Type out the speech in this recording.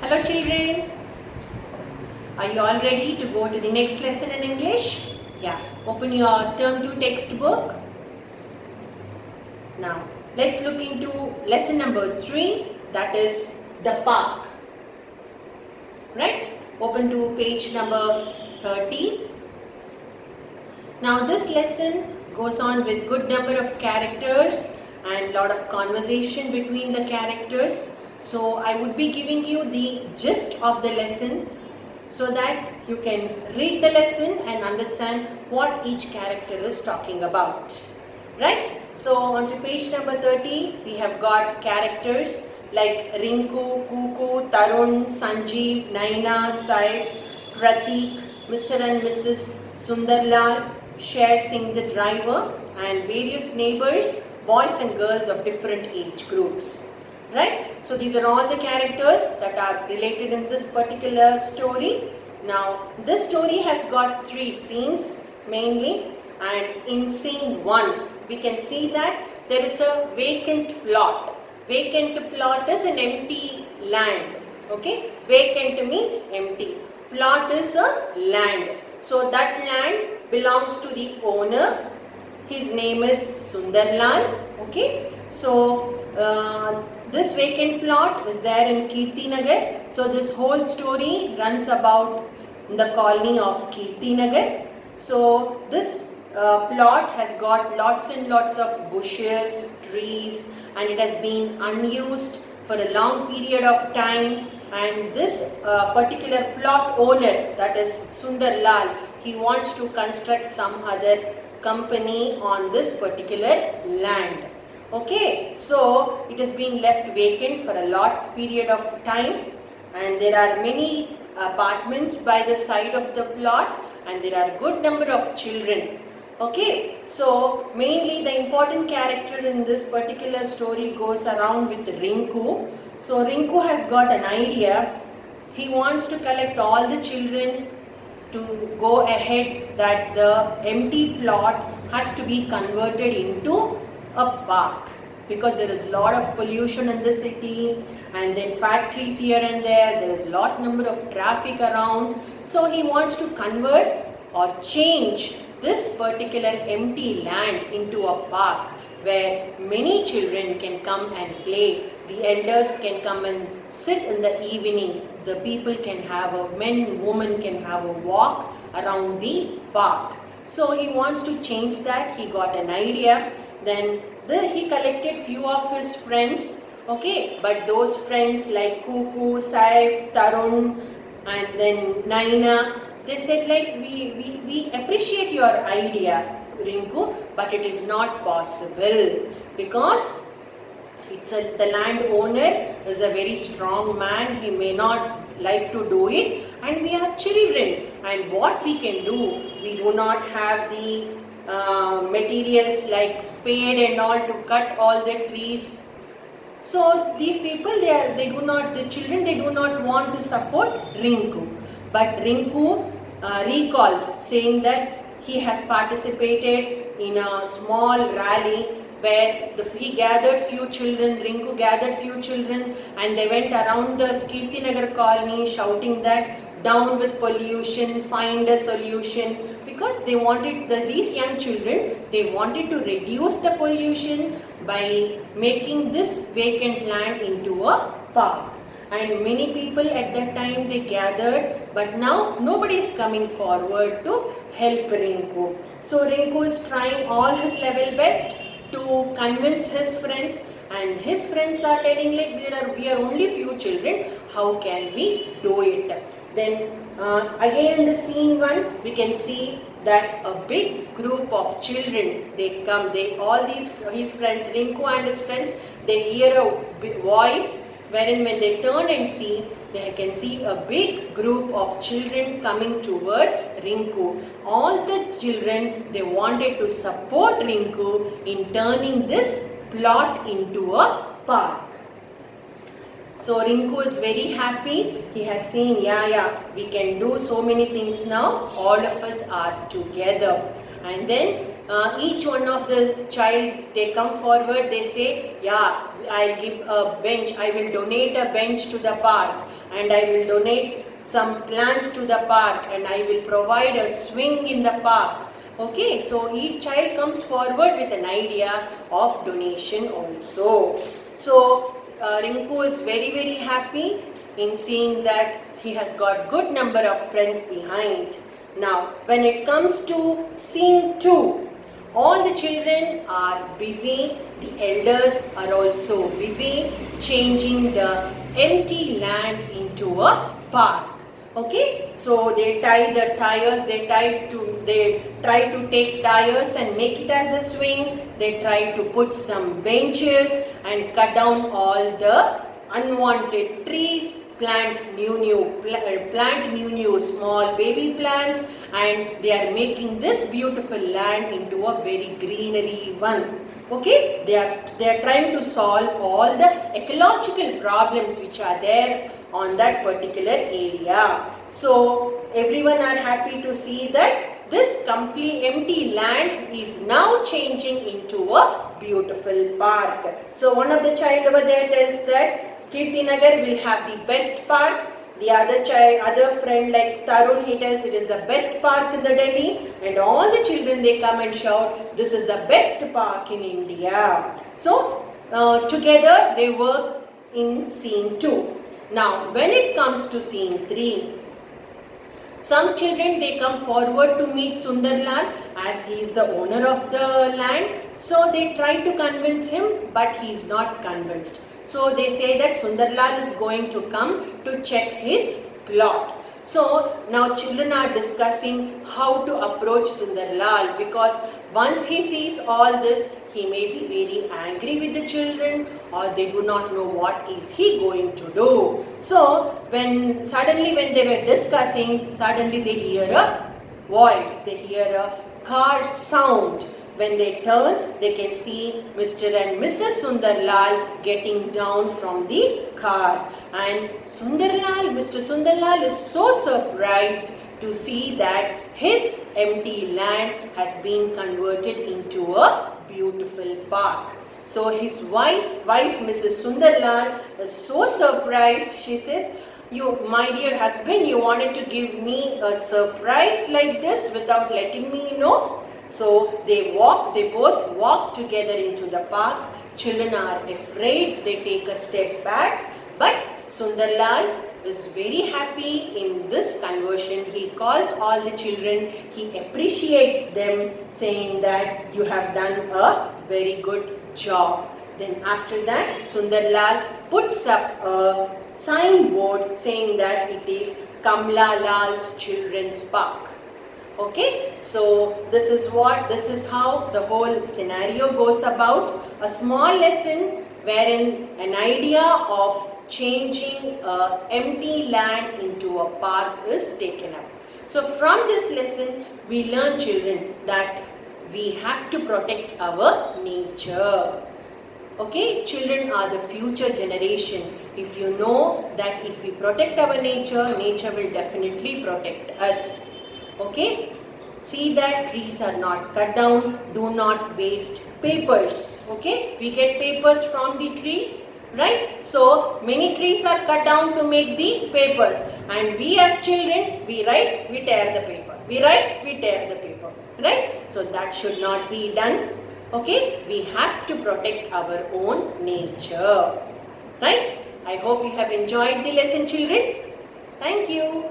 Hello children, are you all ready to go to the next lesson in English? Yeah, open your term 2 textbook. Now, let's look into lesson number 3, that is the park. Right? Open to page number 30. Now, this lesson goes on with good number of characters and lot of conversation between the characters. So, I would be giving you the gist of the lesson so that you can read the lesson and understand what each character is talking about. Right? So, on to page number 30, we have got characters like Rinku, Kuku, Tarun, Sanjeev, Naina, Saif, Pratik, Mr. and Mrs. Sundarlal, Sher Singh the driver, and various neighbors, boys and girls of different age groups. Right? So these are all the characters that are related in this particular story. Now this story has got 3 scenes mainly, and in scene 1 we can see that there is a vacant plot. Vacant plot is an empty land. Okay? Vacant means empty. Plot is a land. So that land belongs to the owner. His name is Sundarlal. Okay? So this vacant plot is there in Kirti Nagar. So this whole story runs about the colony of Kirti Nagar. So this plot has got lots and lots of bushes, trees, and it has been unused for a long period of time. And this particular plot owner, that is Sundarlal, he wants to construct some other company on this particular land. Okay, so it is being left vacant for a lot period of time, and there are many apartments by the side of the plot, and there are good number of children. Okay, so mainly the important character in this particular story goes around with Rinku. So Rinku has got an idea. He wants to collect all the children to go ahead that the empty plot has to be converted into a park, because there is a lot of pollution in the city, and then factories here and there is lot number of traffic around. So he wants to convert or change this particular empty land into a park where many children can come and play. The elders can come and sit in the evening. The people can have men, women can have a walk around the park. So he wants to change that. He got an idea. Then he collected few of his friends. Okay, but those friends like Kuku, Saif, Tarun, and then Naina, they said like we appreciate your idea, Rinku, but it is not possible because the landowner is a very strong man. He may not like to do it, and we are children, and what we can do, we do not have the materials like spade and all to cut all the trees. So these people, the children do not want to support Rinku. But Rinku recalls saying that he has participated in a small rally where he gathered few children, Rinku gathered few children, and they went around the Kirti Nagar colony shouting that down with pollution, find a solution, because they wanted, these young children, they wanted to reduce the pollution by making this vacant land into a park. And many people at that time they gathered, but now nobody is coming forward to help Rinku. So Rinku is trying all his level best to convince his friends, and his friends are telling like we are only few children, how can we do it? Then again in the scene 1 we can see that a big group of children, they come, all his friends, Rinku and his friends, they hear a voice wherein when they turn and see, they can see a big group of children coming towards Rinku. All the children, they wanted to support Rinku in turning this plot into a park. So Rinku is very happy. He has seen, we can do so many things now. All of us are together. And then each one of the child, they come forward, they say, yeah, I'll give a bench, I will donate a bench to the park, and I will donate some plants to the park, and I will provide a swing in the park. Okay, so each child comes forward with an idea of donation also. So Rinku is very happy in seeing that he has got good number of friends behind. Now, when it comes to scene 2, all the children are busy, the elders are also busy changing the empty land into a park. Okay, so they tie the tires, they try to take tires and make it as a swing. They try to put some benches and cut down all the unwanted trees, plant new small baby plants, and they are making this beautiful land into a very greenery one. Okay, they are trying to solve all the ecological problems which are there on that particular area. So everyone are happy to see that this complete empty land is now changing into a beautiful park. So one of the child over there tells that Kirtinagar will have the best park. The other friend like Tarun, he tells it is the best park in the Delhi, and all the children, they come and shout, this is the best park in India. So together they work in scene 2. Now when it comes to scene 3, some children, they come forward to meet Sundarlal as he is the owner of the land. So they try to convince him, but he is not convinced. So they say that Sundarlal is going to come to check his plot. So now children are discussing how to approach Sundarlal, because once he sees all this, he may be very angry with the children, or they do not know what is he going to do. So when they were discussing, suddenly they hear a voice, they hear a car sound. When they turn, they can see Mr. and Mrs. Sundarlal getting down from the car. And Mr. Sundarlal is so surprised to see that his empty land has been converted into a beautiful park. So his wife Mrs. Sundarlal is so surprised. She says, my dear husband, you wanted to give me a surprise like this without letting me know? So they both walk together into the park. Children are afraid, they take a step back, but Sundarlal is very happy in this conversion. He calls all the children, he appreciates them, saying that you have done a very good job. Then after that, Sundarlal puts up a signboard saying that it is Kamla Lal's Children's Park. Okay, so this is how the whole scenario goes about. A small lesson wherein an idea of changing empty land into a park is taken up. So from this lesson, we learn, children, that we have to protect our nature. Okay, children are the future generation. If you know that if we protect our nature, nature will definitely protect us. Okay, see that trees are not cut down. Do not waste papers. Okay, we get papers from the trees, right? So many trees are cut down to make the papers, and we as children, we write, we tear the paper. We write, we tear the paper, right? So that should not be done. Okay, we have to protect our own nature, right? I hope you have enjoyed the lesson, children. Thank you.